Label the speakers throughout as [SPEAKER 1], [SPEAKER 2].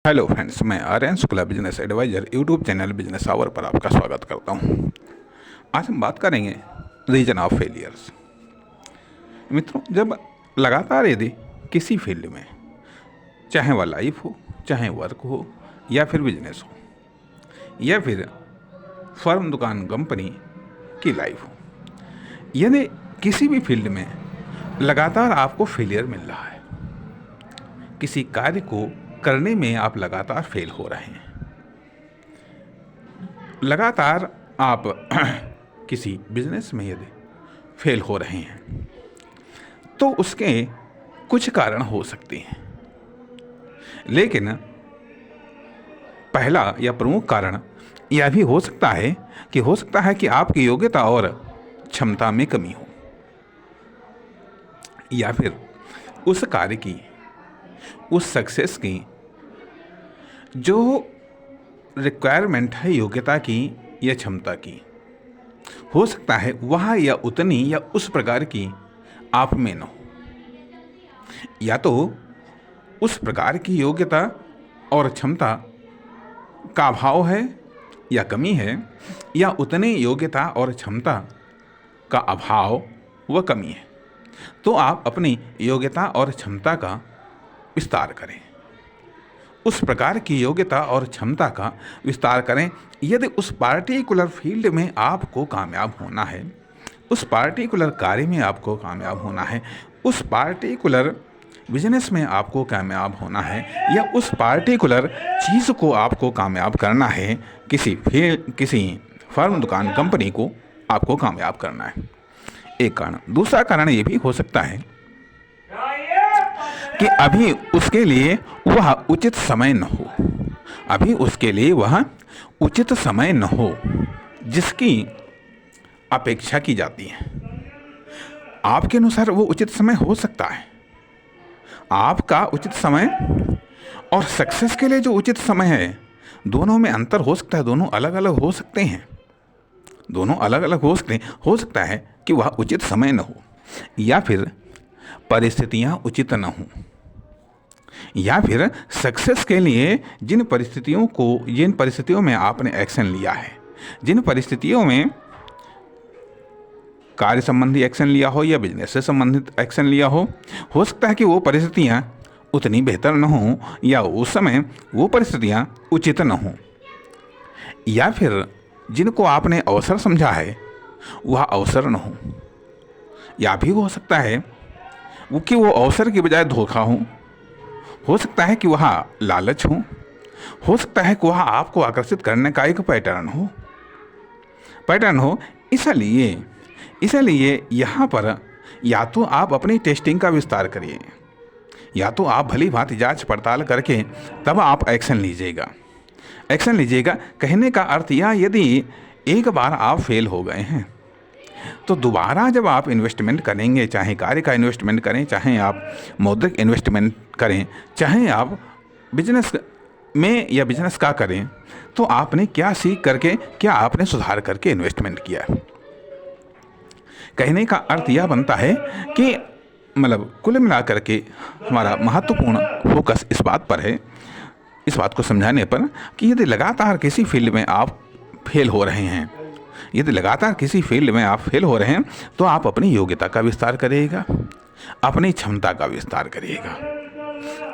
[SPEAKER 1] Hello friends, मैं Aryan Shukla business advisor YouTube channel business hour पर आपका स्वागत करता हूं। आज हम बात करेंगे रीजन ऑफ फेलियर्स। मित्रों, जब लगातार यदि किसी फील्ड में, चाहे वह लाइफ हो, चाहे वर्क हो, या फिर बिजनेस हो, या फिर फर्म, दुकान, कंपनी की लाइफ हो, यदि किसी भी फील्ड में लगातार आपको फेलियर मिल रहा है, किसी कार्य को करने में आप लगातार फेल हो रहे हैं, लगातार आप किसी बिजनेस में यदि फेल हो रहे हैं, तो उसके कुछ कारण हो सकते हैं। लेकिन पहला या प्रमुख कारण यह भी हो सकता है कि आपकी योग्यता और क्षमता में कमी हो, या फिर उस कार्य की, उस सक्सेस की जो रिक्वायरमेंट है योग्यता की या क्षमता की, हो सकता है वह या उतनी या उस प्रकार की आप में न हो, या तो उस प्रकार की योग्यता और क्षमता का अभाव है या कमी है, या उतनी योग्यता और क्षमता का अभाव व कमी है। तो आप अपनी योग्यता और क्षमता का विस्तार करें, उस प्रकार की योग्यता और क्षमता का विस्तार करें। यदि उस पार्टिकुलर फील्ड में आपको कामयाब होना है, उस पार्टिकुलर कार्य में आपको कामयाब होना है, उस पार्टिकुलर बिजनेस में आपको कामयाब होना है, या उस पार्टिकुलर चीज़ को आपको कामयाब करना है, किसी फर्म, दुकान, कंपनी को आपको कामयाब करना है, एक कारण। दूसरा कारण ये भी हो सकता है कि अभी उसके लिए वह उचित समय न हो, अभी उसके लिए वह उचित समय न हो जिसकी अपेक्षा की जाती है। आपके अनुसार वो उचित समय हो सकता है, आपका उचित समय और सक्सेस के लिए जो उचित समय है, दोनों में अंतर हो सकता है, दोनों अलग अलग हो सकते हैं, दोनों अलग अलग हो सकते हैं। हो सकता है कि वह उचित समय न हो, या फिर परिस्थितियां उचित न हों, या फिर सक्सेस के लिए जिन परिस्थितियों में आपने एक्शन लिया है, जिन परिस्थितियों में कार्य संबंधी एक्शन लिया हो या बिजनेस से संबंधित एक्शन लिया हो सकता है कि वो परिस्थितियां उतनी बेहतर न हों, या उस समय वो परिस्थितियां उचित न हों, या फिर जिनको आपने अवसर समझा है वह अवसर न हो, या भी हो सकता है कि वो अवसर के बजाय धोखा हो सकता है कि वह लालच हो सकता है कि वह आपको आकर्षित करने का एक पैटर्न हो। इसलिए यहाँ पर या तो आप अपनी टेस्टिंग का विस्तार करिए, या तो आप भली भांति जांच पड़ताल करके तब आप एक्शन लीजिएगा। कहने का अर्थ यह, यदि एक बार आप फेल हो गए हैं तो दोबारा जब आप इन्वेस्टमेंट करेंगे, चाहे कार्य का इन्वेस्टमेंट करें, चाहे आप मौद्रिक इन्वेस्टमेंट करें, चाहे आप बिजनेस में या बिजनेस का करें, तो आपने क्या सीख करके, क्या आपने सुधार करके इन्वेस्टमेंट किया। कहने का अर्थ यह बनता है कि कुल मिलाकर के हमारा महत्वपूर्ण फोकस इस बात पर है, इस बात को समझाने पर कि यदि लगातार किसी फील्ड में आप फेल हो रहे हैं, तो आप अपनी योग्यता का विस्तार करिएगा, अपनी क्षमता का विस्तार करिएगा,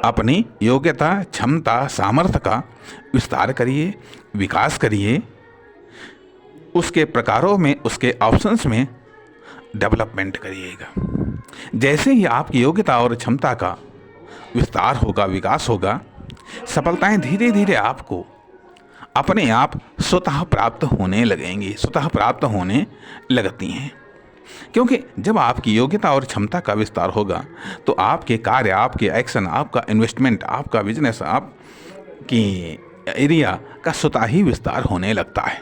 [SPEAKER 1] अपनी योग्यता, क्षमता, सामर्थ्य का विस्तार करिए, विकास करिए, उसके प्रकारों में, उसके ऑप्शंस में डेवलपमेंट करिएगा। जैसे ही आपकी योग्यता और क्षमता का विस्तार होगा, विकास होगा, सफलताएं धीरे धीरे आपको अपने आप स्वतः प्राप्त होने लगती हैं। क्योंकि जब आपकी योग्यता और क्षमता का विस्तार होगा तो आपके कार्य, आपके एक्शन, आपका इन्वेस्टमेंट, आपका बिजनेस, आपकी एरिया का स्वतः ही विस्तार होने लगता है।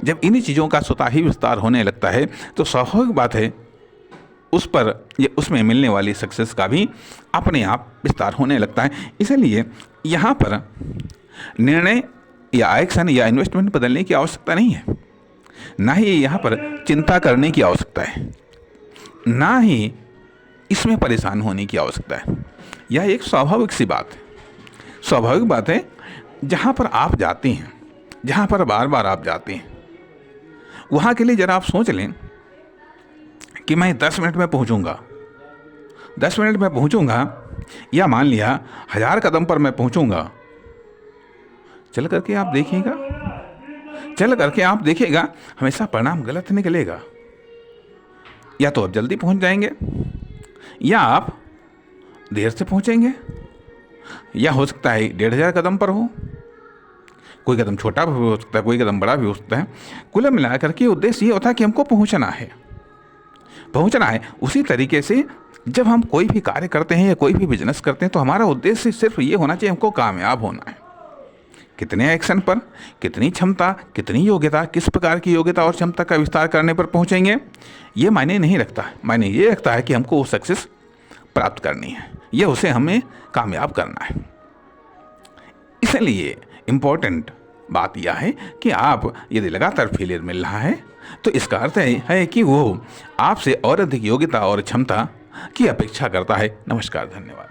[SPEAKER 1] जब इन्हीं चीज़ों का स्वतः ही विस्तार होने लगता है तो स्वाभाविक बात है उसमें मिलने वाली सक्सेस का भी अपने आप विस्तार होने लगता है। इसलिए यहाँ पर निर्णय या एक्शन या इन्वेस्टमेंट बदलने की आवश्यकता नहीं है, ना ही यहाँ पर चिंता करने की आवश्यकता है, ना ही इसमें परेशान होने की आवश्यकता है। यह एक स्वाभाविक सी बात है। स्वाभाविक बात है, जहाँ पर आप जाते हैं, जहाँ पर बार बार आप जाते हैं, वहाँ के लिए ज़रा आप सोच लें कि मैं 10 मिनट में पहुँचूँगा, 10 मिनट में पहुँचूँगा, या मान लिया 1000 कदम पर मैं पहुँचूँगा। चल करके आप देखिएगा, चल करके आप देखिएगा, हमेशा परिणाम गलत निकलेगा। या तो आप जल्दी पहुँच जाएंगे, या आप देर से पहुँचेंगे, या हो सकता है 1500 कदम पर हो, कोई कदम छोटा भी हो सकता है, कोई कदम बड़ा भी हो सकता है। कुल मिलाकर के उद्देश्य ये होता है कि हमको पहुंचना है, पहुंचना है। उसी तरीके से जब हम कोई भी कार्य करते हैं या कोई भी बिजनेस करते हैं, तो हमारा उद्देश्य सिर्फ ये होना चाहिए, हमको कामयाब होना है। कितने एक्शन पर, कितनी क्षमता, कितनी योग्यता, किस प्रकार की योग्यता और क्षमता का विस्तार करने पर पहुंचेंगे, ये मायने नहीं रखता है। मायने ये रखता है कि हमको वो सक्सेस प्राप्त करनी है, ये उसे हमें कामयाब करना है। इसलिए इम्पोर्टेंट बात यह है कि आप यदि लगातार फेलियर मिल रहा है, तो इसका अर्थ है कि वो आपसे और अधिक योग्यता और क्षमता की अपेक्षा करता है। नमस्कार, धन्यवाद।